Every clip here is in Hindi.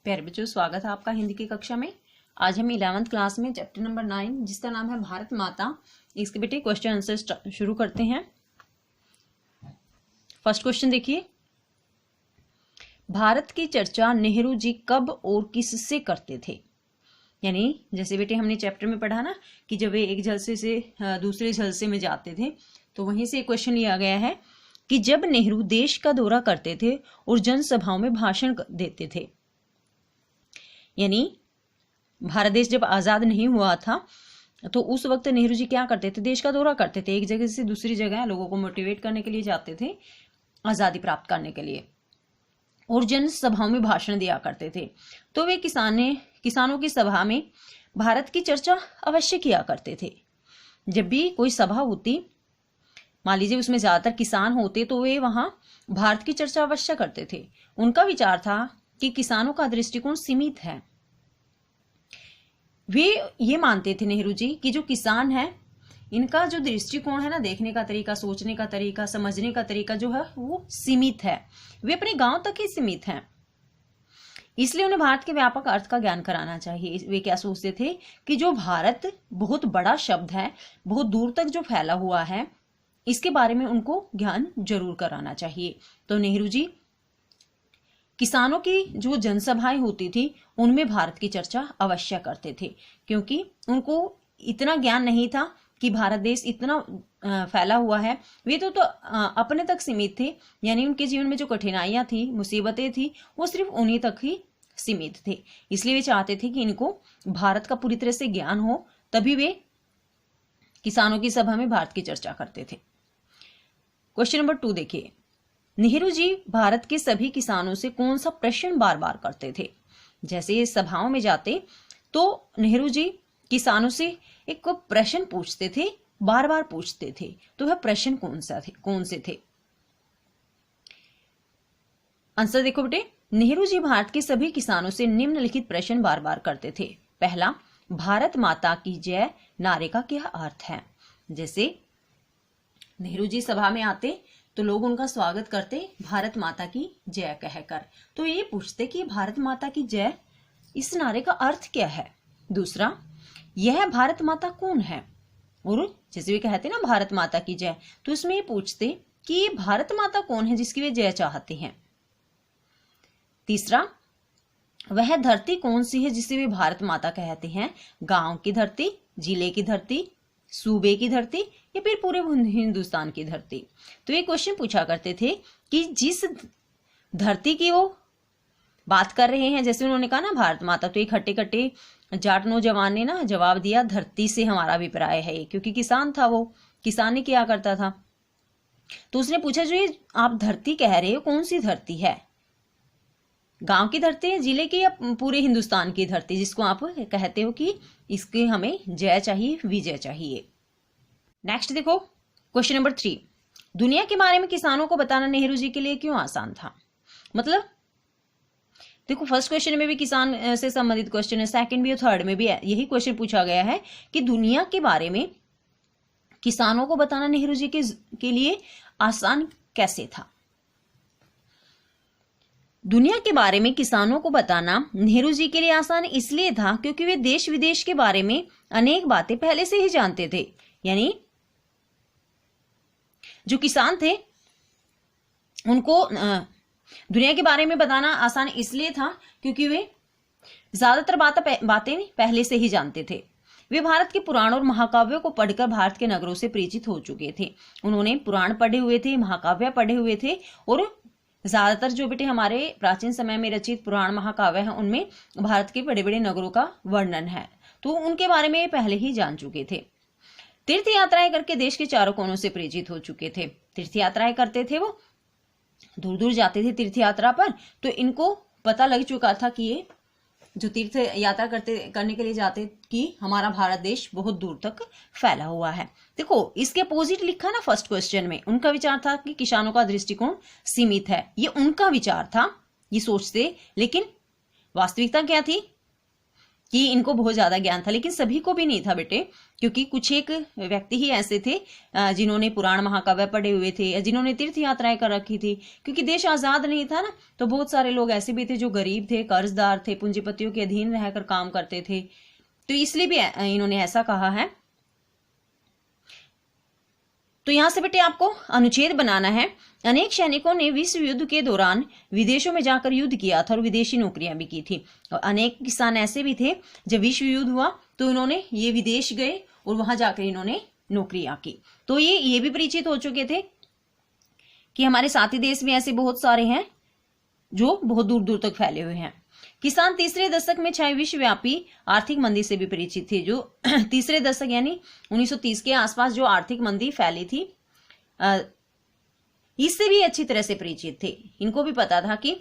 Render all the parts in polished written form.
प्यारे बच्चों, स्वागत है आपका हिंदी की कक्षा में। आज हम 11th क्लास में चैप्टर नंबर 9 जिसका नाम है भारत माता, इसके बेटे क्वेश्चन आंसर शुरू करते हैं। फर्स्ट क्वेश्चन देखिए, भारत की चर्चा नेहरू जी कब और किससे करते थे। यानी जैसे बेटे हमने चैप्टर में पढ़ा ना कि जब वे एक जलसे से दूसरे जलसे में जाते थे, तो वहीं से क्वेश्चन लिया गया है कि जब नेहरू देश का दौरा करते थे और जनसभाओं में भाषण देते थे। यानी भारत देश जब आजाद नहीं हुआ था तो उस वक्त नेहरू जी क्या करते थे, देश का दौरा करते थे, एक जगह से दूसरी जगह लोगों को मोटिवेट करने के लिए जाते थे, आजादी प्राप्त करने के लिए, और जनसभाओं में भाषण दिया करते थे। तो वे किसानों की सभा में भारत की चर्चा अवश्य किया करते थे। जब भी कोई सभा होती, मान लीजिए उसमें ज्यादातर किसान होते, तो वे वहां भारत की चर्चा अवश्य करते थे। उनका विचार था कि किसानों का दृष्टिकोण सीमित है। वे ये मानते थे नेहरू जी कि जो किसान है, इनका जो दृष्टिकोण है ना, देखने का तरीका, सोचने का तरीका, समझने का तरीका जो है वो सीमित है। वे अपने गांव तक ही सीमित हैं। इसलिए उन्हें भारत के व्यापक अर्थ का ज्ञान कराना चाहिए। वे क्या सोचते थे कि जो भारत बहुत बड़ा शब्द है, बहुत दूर तक जो फैला हुआ है, इसके बारे में उनको ज्ञान जरूर कराना चाहिए। तो नेहरू जी किसानों की जो जनसभाएं होती थी उनमें भारत की चर्चा अवश्य करते थे, क्योंकि उनको इतना ज्ञान नहीं था कि भारत देश इतना फैला हुआ है। वे तो अपने तक सीमित थे। यानी उनके जीवन में जो कठिनाइयां थी, मुसीबतें थी, वो सिर्फ उन्हीं तक ही सीमित थे। इसलिए वे चाहते थे कि इनको भारत का पूरी तरह से ज्ञान हो, तभी वे किसानों की सभा में भारत की चर्चा करते थे। क्वेश्चन नंबर 2 देखिए, नेहरू जी भारत के सभी किसानों से कौन सा प्रश्न बार बार करते थे। जैसे सभाओं में जाते तो नेहरू जी किसानों से एक प्रश्न पूछते थे, बार बार पूछते थे। तो वह प्रश्न कौन से थे? आंसर देखो बेटे, नेहरू जी भारत के सभी किसानों से निम्नलिखित प्रश्न बार बार करते थे। पहला, भारत माता की जय नारे का क्या अर्थ है। जैसे नेहरू जी सभा में आते तो लोग उनका स्वागत करते भारत माता की जय कहकर। तो ये पूछते कि भारत माता की जय, इस नारे का अर्थ क्या है। दूसरा, यह भारत माता कौन है। और जैसे वे कहते ना भारत माता की जय, तो इसमें ये पूछते कि ये भारत माता कौन है जिसकी वे जय चाहते हैं। तीसरा, वह धरती कौन सी है जिसे वे भारत माता कहते हैं। गांव की धरती, जिले की धरती, सूबे की धरती, या फिर पूरे हिंदुस्तान की धरती। तो ये क्वेश्चन पूछा करते थे कि जिस धरती की वो बात कर रहे हैं, जैसे उन्होंने कहा ना भारत माता, तो एक खट्टे जाट नौजवान ने ना जवाब दिया, धरती से हमारा अभिप्राय है, क्योंकि किसान था, वो किसानी किया करता था। तो उसने पूछा, जो ये आप धरती कह रहे हो, कौन सी धरती है, गांव की धरती है, जिले की, या पूरे हिंदुस्तान की धरती, जिसको आप कहते हो कि इसके हमें जय चाहिए, विजय चाहिए। नेक्स्ट देखो, क्वेश्चन नंबर 3, दुनिया के बारे में किसानों को बताना नेहरू जी के लिए क्यों आसान था। मतलब देखो, फर्स्ट क्वेश्चन में भी किसान से संबंधित क्वेश्चन है, सेकंड भी और थर्ड में भी यही क्वेश्चन पूछा गया है कि दुनिया के बारे में किसानों को बताना नेहरू जी के लिए आसान कैसे था। दुनिया के बारे में किसानों को बताना नेहरू जी के लिए आसान इसलिए था क्योंकि वे देश विदेश के बारे में अनेक बातें पहले से ही जानते थे। यानी जो किसान थे उनको दुनिया के बारे में बताना आसान इसलिए था क्योंकि वे ज्यादातर बातें पहले से ही जानते थे। वे भारत के पुराण और महाकाव्यों को पढ़कर भारत के नगरों से परिचित हो चुके थे। उन्होंने पुराण पढ़े हुए थे, महाकाव्य पढ़े हुए थे, और ज्यादातर जो बेटे हमारे प्राचीन समय में रचित पुराण महाकाव्य हैं उनमें भारत के बड़े बड़े नगरों का वर्णन है। तो उनके बारे में पहले ही जान चुके थे। तीर्थ यात्राएं करके देश के चारों कोनों से परिचित हो चुके थे। तीर्थ यात्राएं करते थे, वो दूर दूर जाते थे तीर्थ यात्रा पर, तो इनको पता लग चुका था कि ये जो तीर्थ यात्रा करने के लिए जाते कि हमारा भारत देश बहुत दूर तक फैला हुआ है। देखो, इसके अपोजिट लिखा ना फर्स्ट क्वेश्चन में, उनका विचार था कि किसानों का दृष्टिकोण सीमित है। ये उनका विचार था, ये सोचते, लेकिन वास्तविकता क्या थी कि इनको बहुत ज्यादा ज्ञान था, लेकिन सभी को भी नहीं था बेटे, क्योंकि कुछ एक व्यक्ति ही ऐसे थे जिन्होंने पुराण महाकाव्य पढ़े हुए थे या जिन्होंने तीर्थ यात्राएं कर रखी थी। क्योंकि देश आजाद नहीं था ना, तो बहुत सारे लोग ऐसे भी थे जो गरीब थे, कर्जदार थे, पूंजीपतियों के अधीन रहकर काम करते थे। तो इसलिए भी इन्होंने ऐसा कहा है। तो यहां से बेटे आपको अनुच्छेद बनाना है। अनेक सैनिकों ने विश्व युद्ध के दौरान विदेशों में जाकर युद्ध किया था और विदेशी नौकरियां भी की थी। और अनेक किसान ऐसे भी थे, जब विश्व युद्ध हुआ तो इन्होंने ये विदेश गए और वहां जाकर इन्होंने नौकरियां की। तो ये भी परिचित हो चुके थे कि हमारे साथी देश में ऐसे बहुत सारे हैं जो बहुत दूर दूर तक फैले हुए हैं। किसान तीसरे दशक में छाई विश्वव्यापी आर्थिक मंदी से भी परिचित थे। जो तीसरे दशक यानी 1930 के आसपास जो आर्थिक मंदी फैली थी, इससे भी अच्छी तरह से परिचित थे। इनको भी पता था कि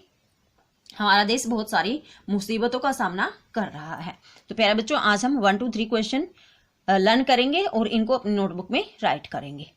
हमारा देश बहुत सारी मुसीबतों का सामना कर रहा है। तो प्यारे बच्चों, आज हम 1 2 3 क्वेश्चन लर्न करेंगे और इनको अपनी नोटबुक में राइट करेंगे।